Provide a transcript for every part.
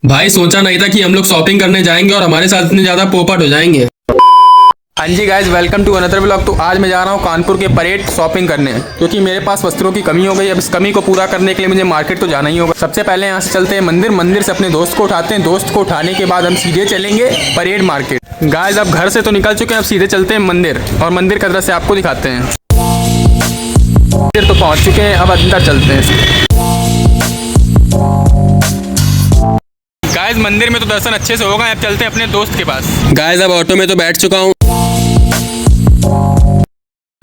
भाई सोचा नहीं था कि हम लोग शॉपिंग करने जाएंगे और हमारे साथ इतने ज्यादा पोपट हो जाएंगे। हाँ जी guys, welcome to another blog. तो आज मैं जा रहा हूँ कानपुर के परेड शॉपिंग करने, क्योंकि मेरे पास वस्त्रों की कमी हो गई। अब इस कमी को पूरा करने के लिए मुझे मार्केट तो जाना ही होगा। सबसे पहले यहाँ से चलते हैं मंदिर से अपने दोस्त को उठाते हैं। दोस्त को उठाने के बाद हम सीधे चलेंगे परेड मार्केट। गाइज अब घर से तो निकल चुके हैं, अब सीधे चलते हैं मंदिर और मंदिर का दृश्य आपको दिखाते हैं। मंदिर तो पहुँच चुके हैं, अब अंदर चलते हैं। गाइज मंदिर में तो दर्शन अच्छे से होगा, अब चलते हैं अपने दोस्त के पास। गाइस अब ऑटो में तो बैठ चुका हूँ।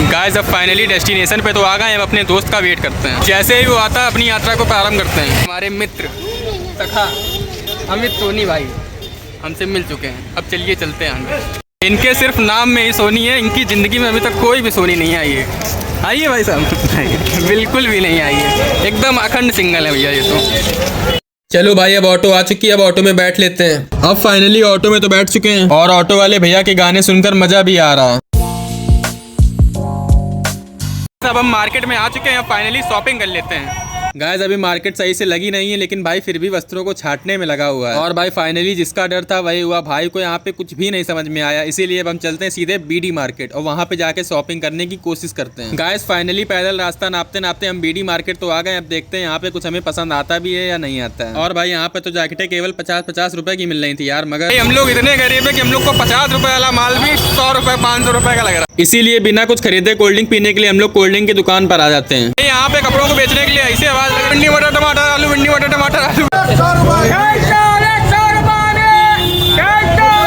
गाइस अब फाइनली डेस्टिनेशन पे तो आ गए, अब अपने दोस्त का वेट करते हैं। जैसे ही वो आता है अपनी यात्रा को प्रारंभ करते हैं। हमारे मित्र सखा अमित सोनी भाई हमसे मिल चुके हैं, अब चलिए चलते हैं आगे। इनके सिर्फ नाम में ही सोनी है, इनकी ज़िंदगी में अभी तक कोई भी सोनी नहीं आई है। आइए भाई साहब बिल्कुल भी नहीं आई है, एकदम अखंड सिंगल है भैया ये तो। चलो भाई अब ऑटो आ चुकी है, अब ऑटो में बैठ लेते हैं। अब फाइनली ऑटो में तो बैठ चुके हैं और ऑटो वाले भैया के गाने सुनकर मजा भी आ रहा है। अब हम मार्केट में आ चुके हैं, अब फाइनली शॉपिंग कर लेते हैं। गाइस अभी मार्केट सही से लगी नहीं है, लेकिन भाई फिर भी वस्त्रों को छांटने में लगा हुआ है। और भाई फाइनली जिसका डर था वही हुआ, भाई को यहाँ पे कुछ भी नहीं समझ में आया। इसीलिए अब हम चलते हैं सीधे बीडी मार्केट और वहाँ पे जाके शॉपिंग करने की कोशिश करते हैं। गाइस फाइनली पैदल रास्ता नापते नापते हम बीडी मार्केट तो आ गए। अब देखते हैं यहाँ पे कुछ हमें पसंद आता भी है या नहीं आता है। और भाई यहाँ पे तो जैकेटें केवल 50-50 रुपए की मिल रही थी यार, मगर हम लोग इतने गरीब है कि हम लोग को 50 रुपए वाला माल भी 100 रुपए 500 रुपए का लग रहा है। इसीलिए बिना कुछ खरीदे कोल्ड ड्रिंक पीने के लिए हम लोग कोल्ड ड्रिंक की दुकान पर आ जाते हैं। यहाँ पे कपड़ों को बेचने के लिए ऐसे आवाज लगे, भिंडी मटर टमाटर आलू, भिंडी मटर टमाटर आलू।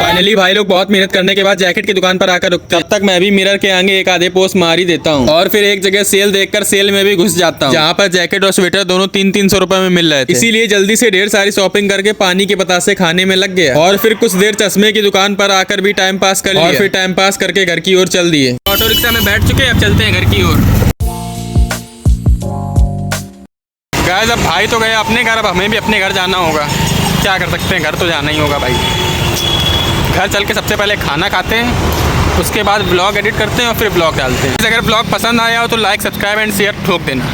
फाइनली भाई लोग बहुत मेहनत करने के बाद जैकेट की दुकान पर आकर रुकते हैं। तब तक मैं भी मिरर के आगे एक आधे पोस्ट मार ही देता हूँ और फिर एक जगह सेल देखकर सेल में भी घुस जाता हूँ, जहाँ पर जैकेट और स्वेटर दोनों 300-300 रुपए में मिल रहे थे। इसीलिए जल्दी से ढेर सारी शॉपिंग करके पानी के बतासे खाने में लग गया और फिर कुछ देर चश्मे की दुकान पर आकर भी टाइम पास कर लिया और फिर टाइम पास करके घर की ओर चल दिए। ऑटो रिक्शा में बैठ चुके हैं, अब चलते हैं घर की ओर। गाइस अब भाई तो गए अपने घर, अब हमें भी अपने घर जाना होगा। क्या कर सकते हैं, घर तो जाना ही होगा भाई। घर चल के सबसे पहले खाना खाते हैं, उसके बाद ब्लॉग एडिट करते हैं और फिर ब्लॉग डालते हैं। अगर ब्लॉग पसंद आया हो तो लाइक सब्सक्राइब एंड शेयर ठोक देना।